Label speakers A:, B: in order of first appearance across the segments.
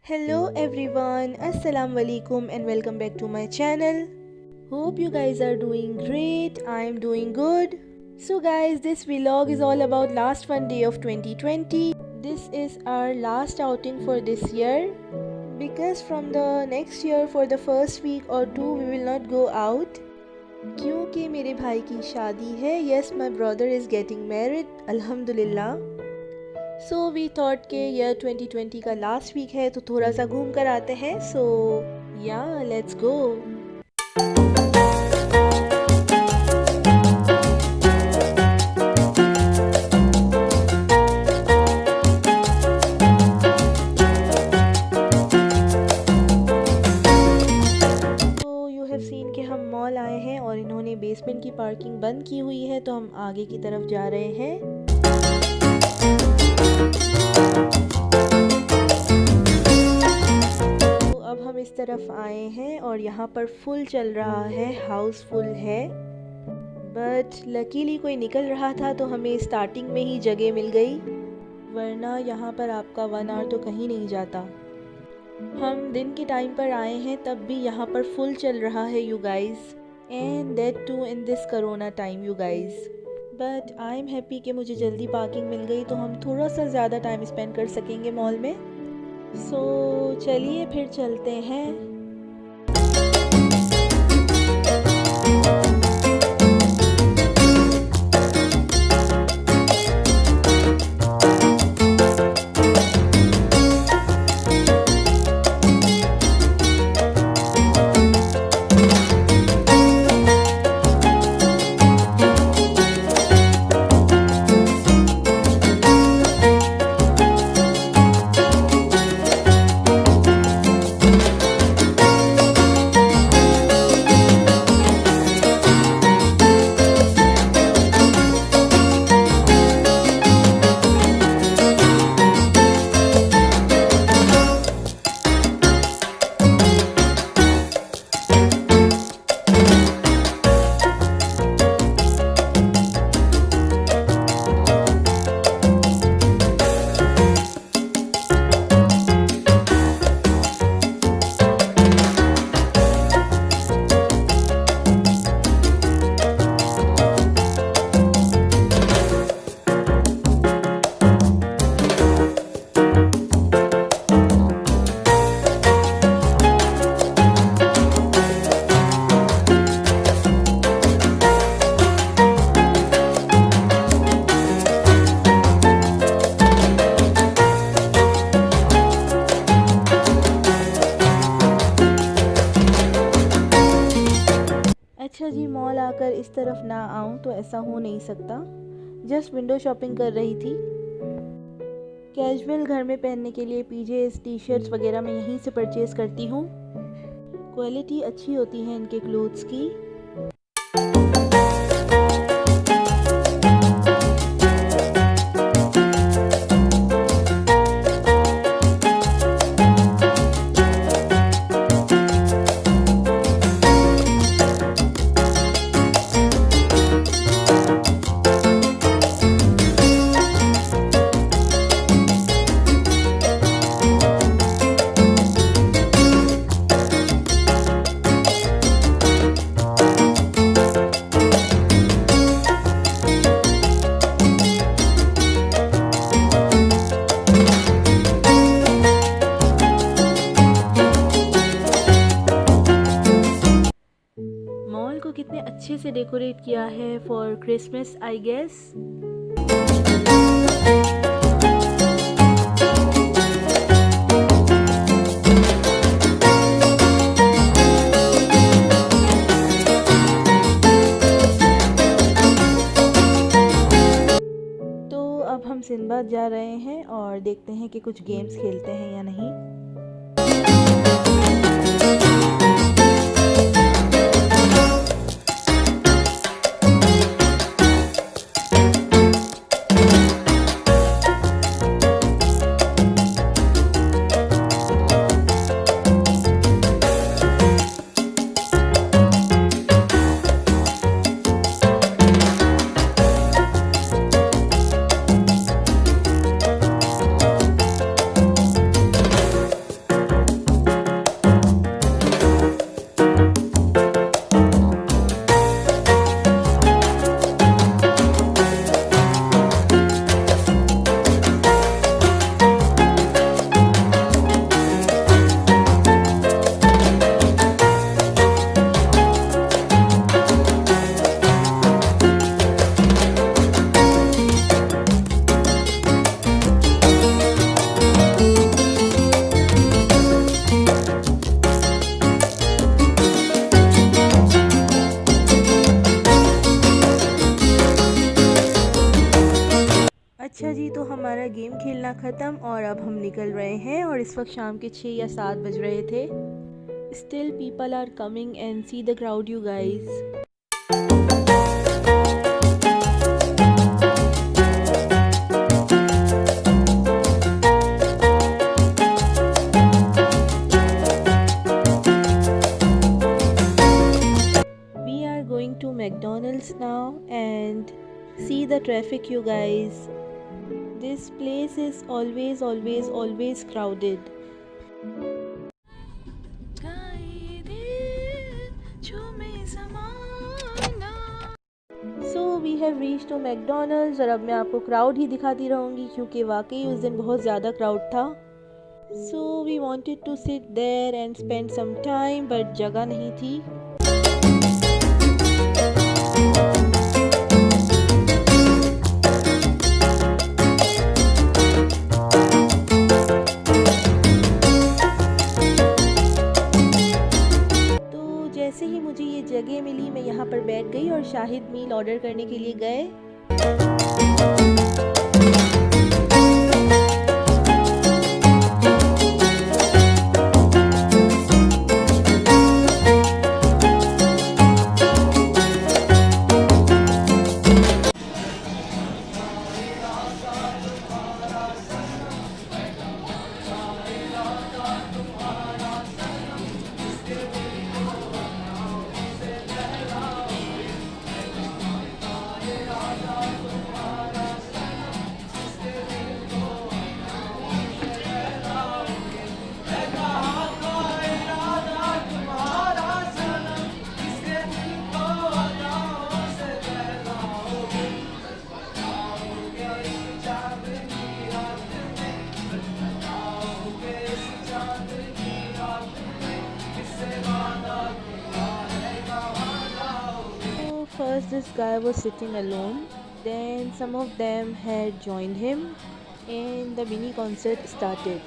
A: Hello everyone, Assalamu alaikum and welcome back to my channel. Hope you guys are doing great. I am doing good. So guys, this vlog is all about last fun day of 2020. This is our last outing for this year because from the next year for the first week or two we will not go out क्योंकि मेरे भाई की शादी है. Yes, my brother is getting married. Alhamdulillah. So we thought के year 2020 का last week है तो थोड़ा सा घूम कर आते हैं. सो या लेट्स गो. तो यू हैव सीन कि हम मॉल आए हैं और इन्होंने बेसमेंट की पार्किंग बंद की हुई है तो हम आगे की तरफ जा रहे हैं. तो अब हम इस तरफ आए हैं और यहाँ पर फुल चल रहा है, हाउसफुल है. बट लकीली कोई निकल रहा था तो हमें स्टार्टिंग में ही जगह मिल गई, वरना यहाँ पर आपका 1 आवर तो कहीं नहीं जाता. हम दिन के टाइम पर आए हैं तब भी यहाँ पर फुल चल रहा है you guys, and that too in this corona time you guys. But I am happy कि मुझे जल्दी पार्किंग मिल गई तो हम थोड़ा सा ज़्यादा टाइम स्पेंड कर सकेंगे मॉल में. सो चलिए फिर चलते हैं. अच्छा जी, मॉल आकर इस तरफ ना आऊँ तो ऐसा हो नहीं सकता. जस्ट विंडो शॉपिंग कर रही थी. कैजुअल घर में पहनने के लिए पीजेस, टी शर्ट्स वगैरह मैं यहीं से परचेज़ करती हूँ. क्वालिटी अच्छी होती है इनके क्लोथ्स की. मॉल को कितने अच्छे से डेकोरेट किया है फॉर क्रिसमस आई गेस. तो अब हम सिंदबाद जा रहे हैं और देखते हैं कि कुछ गेम्स खेलते हैं या नहीं. निकल रहे हैं और इस वक्त शाम के 6 या 7 बज रहे थे। Still people are coming and see the crowd you guys. To McDonald's now and see the traffic you guys. This place is always crowded. So we have reached to McDonald's और अब मैं आपको क्राउड ही दिखाती रहूँगी क्योंकि वाकई उस दिन बहुत ज़्यादा क्राउड था। So we wanted to sit there and spend some time but जगह नहीं थी। जैसे ही मुझे ये जगह मिली मैं यहाँ पर बैठ गई और शाहिद मील ऑर्डर करने के लिए गए। First this guy was sitting alone, then some of them had joined him and the mini concert started.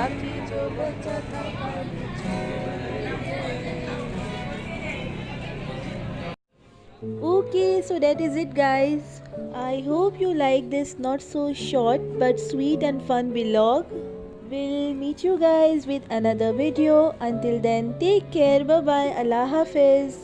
A: साथी जो बचा था कल छोड़ गए। Okay, so that is it, guys. I hope you like this not so short but sweet and fun vlog. We'll meet you guys with another video. Until then, take care. Bye bye. Allah Hafiz.